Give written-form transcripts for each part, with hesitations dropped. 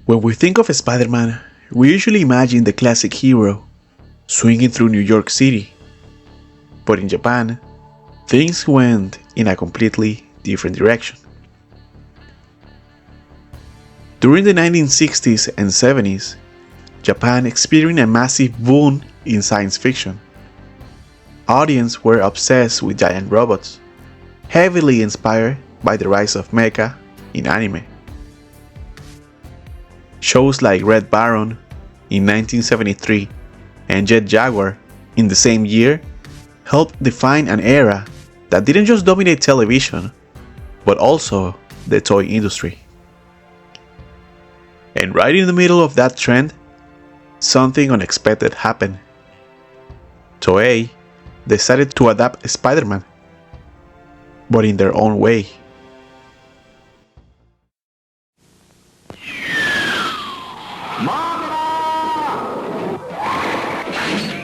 When we think of Spider-Man, we usually imagine the classic hero swinging through New York City. But in Japan, things went in a completely different direction. During the 1960s and 70s, Japan experienced a massive boom in science fiction. Audiences were obsessed with giant robots, heavily inspired by the rise of Mecha in anime. Shows like Red Baron in 1973 and Jet Jaguar in the same year helped define an era that didn't just dominate television, but also the toy industry. And right in the middle of that trend, something unexpected happened. Toei decided to adapt Spider-Man, but in their own way.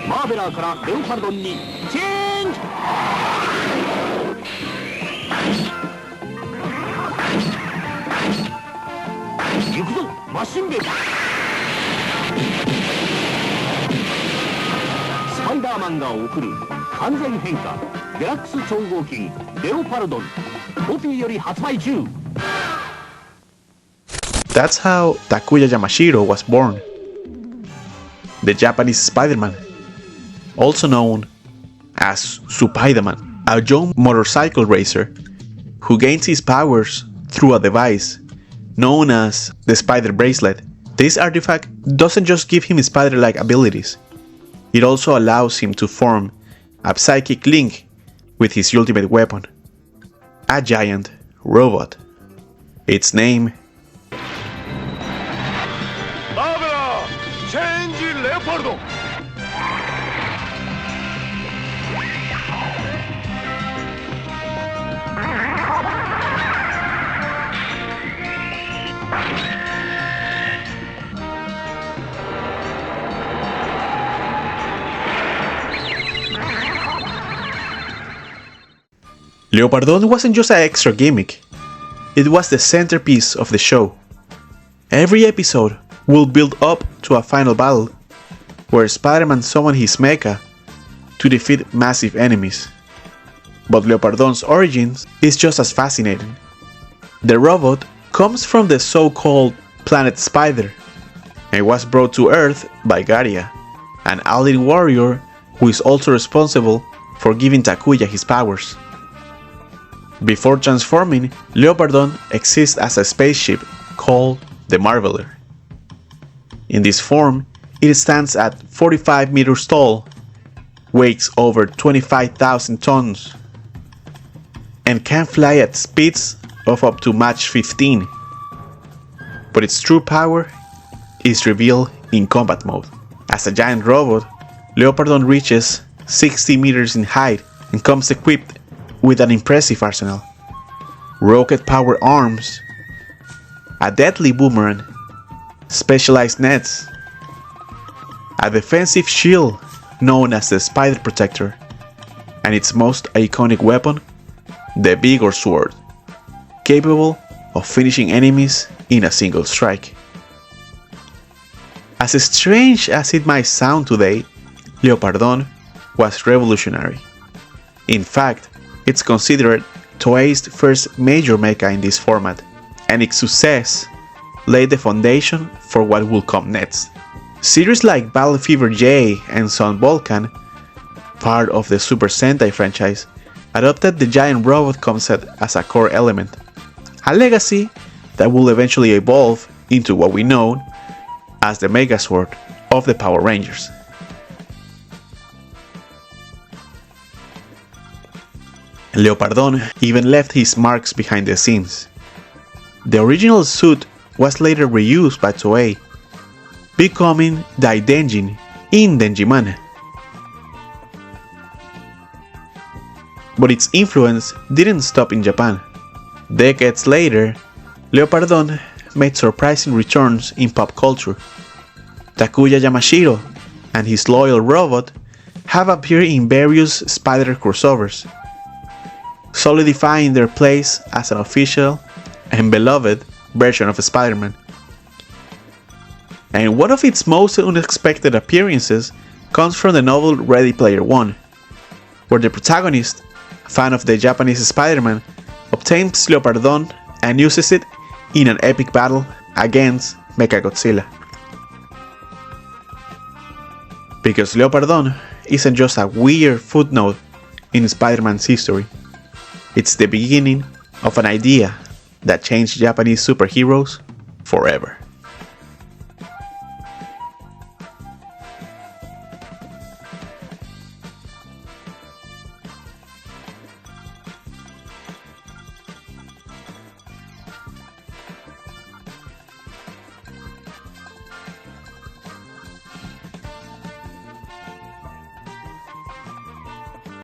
Marvel から Leopardon にチェンジ。行くぞマシンベル。スパイダーマンが送る完全変化デラックス超合金レオパルドンコピーより発売中。 That's how Takuya Yamashiro was born. The Japanese Spider-Man, also known as Supaidaman, a young motorcycle racer who gains his powers through a device known as the Spider Bracelet. This artifact doesn't just give him spider-like abilities, it also allows him to form a psychic link with his ultimate weapon, a giant robot. Its name Leopardon. Leopardon wasn't just an extra gimmick, it was the centerpiece of the show. Every episode will build up to a final battle where Spider-Man summoned his Mecha to defeat massive enemies. But Leopardon's origins is just as fascinating. The robot comes from the so-called planet Spider and was brought to Earth by Garia, an alien warrior who is also responsible for giving Takuya his powers. Before transforming, Leopardon exists as a spaceship called the Marveler. In this form, it stands at 45 meters tall, weighs over 25,000 tons, and can fly at speeds of up to Mach 15. But its true power is revealed in combat mode. As a giant robot, Leopardon reaches 60 meters in height and comes equipped with an impressive arsenal: rocket-powered arms, a deadly boomerang, specialized nets, a defensive shield known as the Spider Protector, and its most iconic weapon, the Vigor Sword, capable of finishing enemies in a single strike. As strange as it might sound today, Leopardon was revolutionary. In fact, it's considered Toei's first major mecha in this format, and its success laid the foundation for what will come next. Series like Battle Fever J and Sun Volcan, part of the Super Sentai franchise, adopted the giant robot concept as a core element, a legacy that will eventually evolve into what we know as the Megazord of the Power Rangers. Leopardon even left his marks behind the scenes. The original suit was later reused by Toei, becoming Daidenjin in Denjiman. But its influence didn't stop in Japan. Decades later, Leopardon made surprising returns in pop culture. Takuya Yamashiro and his loyal robot have appeared in various Spider crossovers, solidifying their place as an official and beloved version of Spider-Man. And one of its most unexpected appearances comes from the novel Ready Player One, where the protagonist, a fan of the Japanese Spiderman, obtains Leopardon and uses it in an epic battle against Mecha. Because Leopardon isn't just a weird footnote in Spider-Man's history, it's the beginning of an idea that changed Japanese superheroes forever.